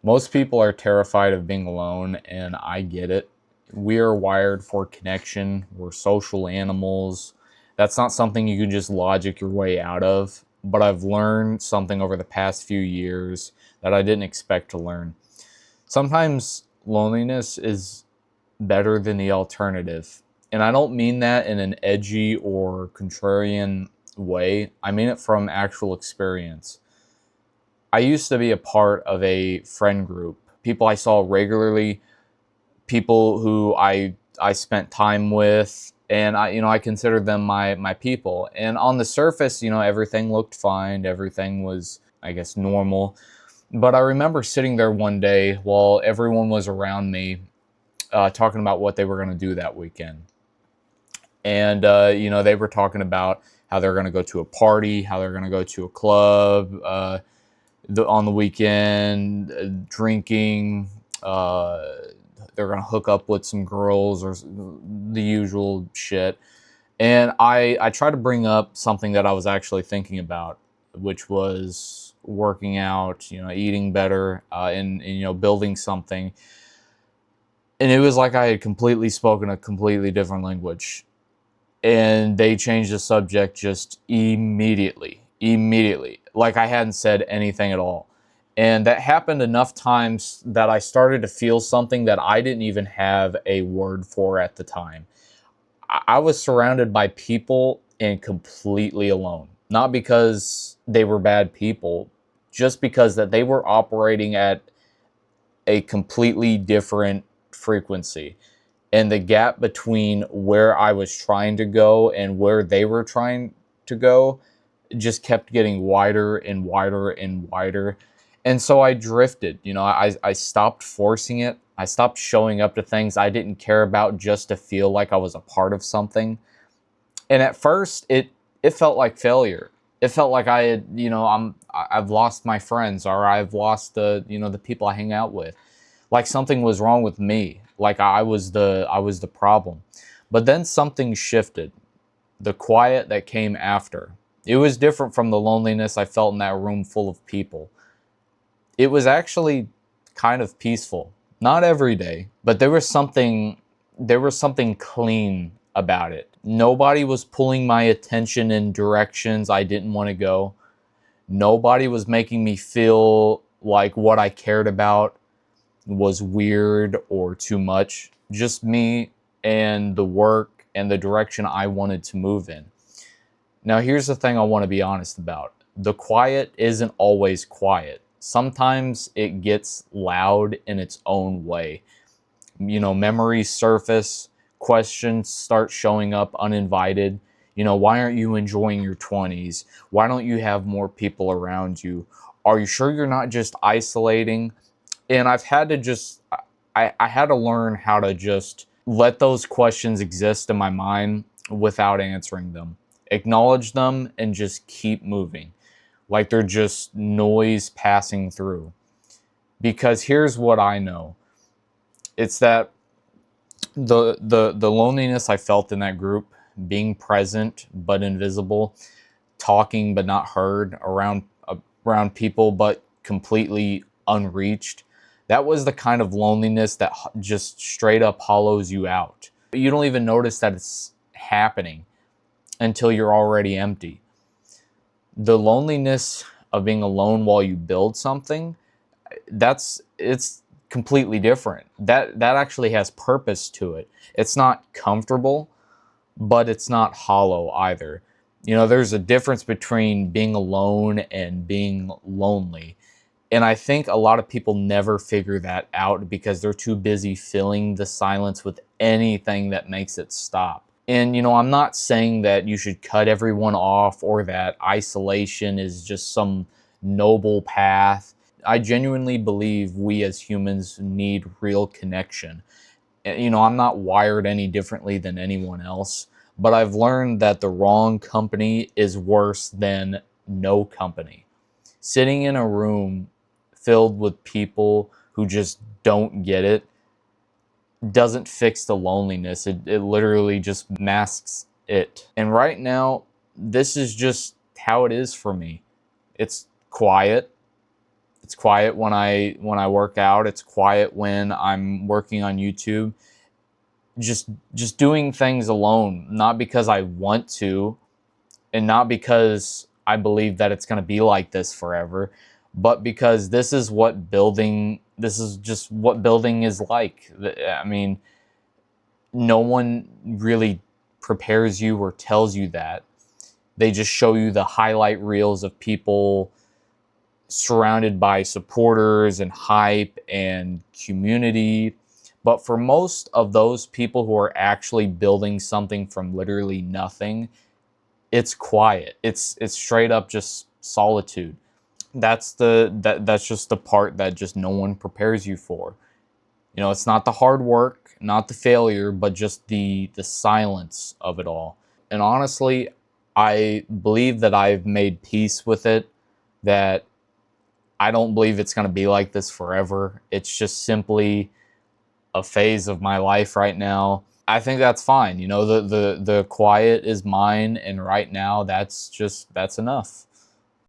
Most people are terrified of being alone, and I get it. We are wired for connection. We're social animals. That's not something you can just logic your way out of. But I've learned something over the past few years that I didn't expect to learn. Sometimes loneliness is better than the alternative. And I don't mean that in an edgy or contrarian way. I mean it from actual experience. I used to be a part of a friend group, people I saw regularly, people who I spent time with, and I considered them my people. And on the surface, everything looked fine, everything was, I guess, normal. But I remember sitting there one day while everyone was around me, talking about what they were going to do that weekend. And they were talking about how they're going to go to a party, how they're going to go to a club, on the weekend, drinking. They're gonna hook up with some girls or the usual shit. And I try to bring up something that I was actually thinking about, which was working out, eating better, and building something. And it was like I had completely spoken a completely different language, and they changed the subject just immediately, like I hadn't said anything at all. And that happened enough times that I started to feel something that I didn't even have a word for at the time. I was surrounded by people and completely alone, not because they were bad people, just because that they were operating at a completely different frequency, and the gap between where I was trying to go and where they were trying to go just kept getting wider and wider and wider. And so I drifted. I stopped forcing it. I stopped showing up to things I didn't care about just to feel like I was a part of something. And at first it felt like failure. It felt like I had, I've lost my friends, or I've lost the people I hang out with. Like something was wrong with me. Like I was the problem. But then something shifted. The quiet that came after. It was different from the loneliness I felt in that room full of people. It was actually kind of peaceful. Not every day, but there was something clean about it. Nobody was pulling my attention in directions I didn't want to go. Nobody was making me feel like what I cared about was weird or too much. Just me and the work and the direction I wanted to move in. Now, here's the thing I want to be honest about: the quiet isn't always quiet. Sometimes it gets loud in its own way. Memories surface, questions start showing up uninvited. Why aren't you enjoying your 20s? Why don't you have more people around you? Are you sure you're not just isolating? And I've had to just I had to learn how to just let those questions exist in my mind without answering them. Acknowledge them and just keep moving. Like they're just noise passing through. Because here's what I know. It's that the loneliness I felt in that group, being present but invisible, talking but not heard, around people but completely unreached. That was the kind of loneliness that just straight up hollows you out. You don't even notice that it's happening until you're already empty. The loneliness of being alone while you build something, it's completely different. That actually has purpose to it. It's not comfortable, but it's not hollow either. There's a difference between being alone and being lonely. And I think a lot of people never figure that out because they're too busy filling the silence with anything that makes it stop. And, I'm not saying that you should cut everyone off or that isolation is just some noble path. I genuinely believe we as humans need real connection. I'm not wired any differently than anyone else, but I've learned that the wrong company is worse than no company. Sitting in a room filled with people who just don't get it doesn't fix the loneliness. It literally just masks it. And right now, this is just how it is for me. It's quiet, It's quiet when I work out. It's quiet when I'm working on YouTube. Just doing things alone, not because I want to, and not because I believe that it's going to be like this forever, but because this is just what building is like. I mean, no one really prepares you or tells you that. They just show you the highlight reels of people surrounded by supporters and hype and community. But for most of those people who are actually building something from literally nothing, it's quiet. It's straight up just solitude. That's just the part that just no one prepares you for. You know, it's not the hard work, not the failure, but just the silence of it all. And honestly, I believe that I've made peace with it, that I don't believe it's going to be like this forever. It's just simply a phase of my life right now. I think that's fine. You know, the quiet is mine, and right now that's enough.